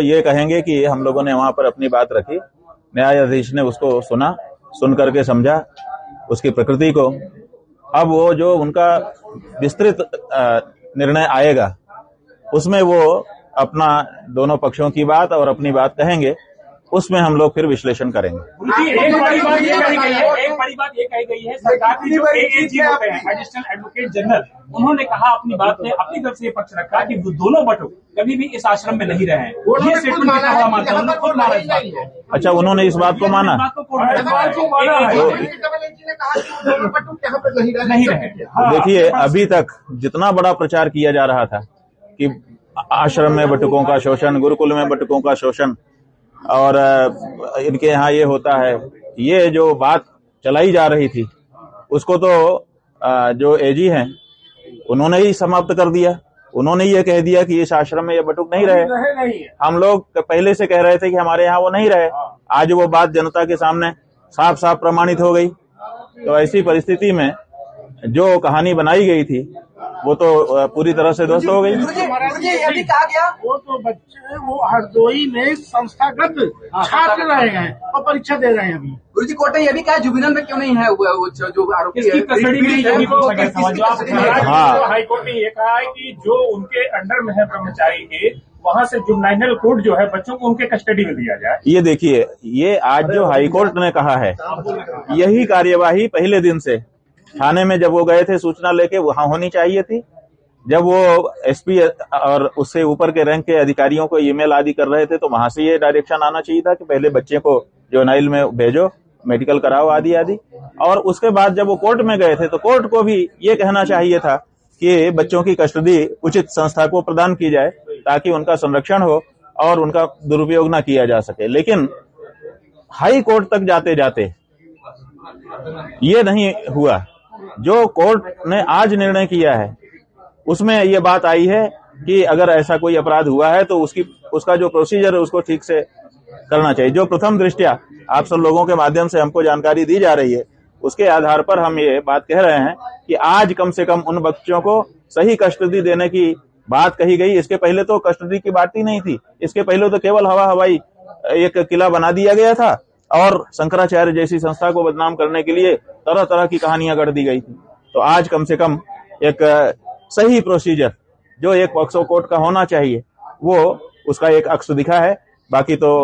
ये कहेंगे कि हम लोगों ने वहां पर अपनी बात रखी, न्यायाधीश ने उसको सुना, सुन करके समझा उसकी प्रकृति को। अब वो जो उनका विस्तृत निर्णय आएगा उसमें वो अपना दोनों पक्षों की बात और अपनी बात कहेंगे, उसमें हम लोग फिर विश्लेषण करेंगे। एक बड़ी बात ये कही गई है सरकार की जो एएजी होते हैं एडिशनल एडवोकेट जनरल, उन्होंने कहा अपनी बात में अपनी तरफ से पक्ष रखा कि वो दोनों बटुक कभी भी इस आश्रम में नहीं रहे। ये स्टेटमेंट कितना हुआ मानता है? उन्होंने खुद माना इस बात को। अच्छा, उन्होंने इस बात को माना? नहीं रहे। देखिए, अभी तक जितना बड़ा प्रचार किया जा रहा था कि आश्रम में बटुकों का शोषण, गुरुकुल में बटुकों का शोषण और इनके यहाँ ये होता है, ये जो बात चलाई जा रही थी उसको तो जो एजी हैं उन्होंने ही समाप्त कर दिया। उन्होंने ये कह दिया कि इस आश्रम में ये बटुक नहीं रहे। हम लोग पहले से कह रहे थे कि हमारे यहाँ वो नहीं रहे, आज वो बात जनता के सामने साफ साफ प्रमाणित हो गई। तो ऐसी परिस्थिति में जो कहानी बनाई गई थी वो तो पूरी तरह से ध्वस्त हो गई। ये भी कहा गया वो तो बच्चे वो हरदोई में संस्थागत छात्र रहे हैं और परीक्षा दे रहे हैं। अभी गुरुजी कोर्ट ने ये भी कहा जुबिनल में क्यों नहीं है वो जो आरोपी है कस्टडी में। हाँ, हाईकोर्ट ने ये कहा है कि जो उनके अंडर में है ब्रह्मचारी के, वहां से जुवेनाइल कोर्ट जो है बच्चों को उनके कस्टडी में दिया जाए। ये देखिए, ये आज जो हाईकोर्ट ने कहा है यही कार्यवाही पहले दिन से थाने में जब वो गए थे सूचना लेके वहां होनी चाहिए थी। जब वो एसपी और उससे ऊपर के रैंक के अधिकारियों को ईमेल आदि कर रहे थे तो वहां से ये डायरेक्शन आना चाहिए था कि पहले बच्चे को जुवेनाइल में भेजो, मेडिकल कराओ आदि आदि। और उसके बाद जब वो कोर्ट में गए थे तो कोर्ट को भी ये कहना चाहिए था कि बच्चों की कस्टडी उचित संस्था को प्रदान की जाए ताकि उनका संरक्षण हो और उनका दुरुपयोग न किया जा सके। लेकिन हाई कोर्ट तक जाते जाते ये नहीं हुआ। जो कोर्ट ने आज निर्णय किया है उसमें ये बात आई है कि अगर ऐसा कोई अपराध हुआ है तो उसका जो प्रोसीजर है उसको ठीक से करना चाहिए। जो प्रथम दृष्टया आप सब लोगों के माध्यम से हमको जानकारी दी जा रही है उसके आधार पर हम ये बात कह रहे हैं कि आज कम से कम उन बच्चों को सही कस्टडी देने की बात कही गई। इसके पहले तो कस्टडी की बात ही नहीं थी। इसके पहले तो केवल हवाई एक किला बना दिया गया था और शंकराचार्य जैसी संस्था को बदनाम करने के लिए तरह तरह की कहानियां गढ़ दी गई थी। तो आज कम से कम एक सही प्रोसीजर जो एक पॉक्सो कोर्ट का होना चाहिए वो उसका एक अक्स दिखा है। बाकी तो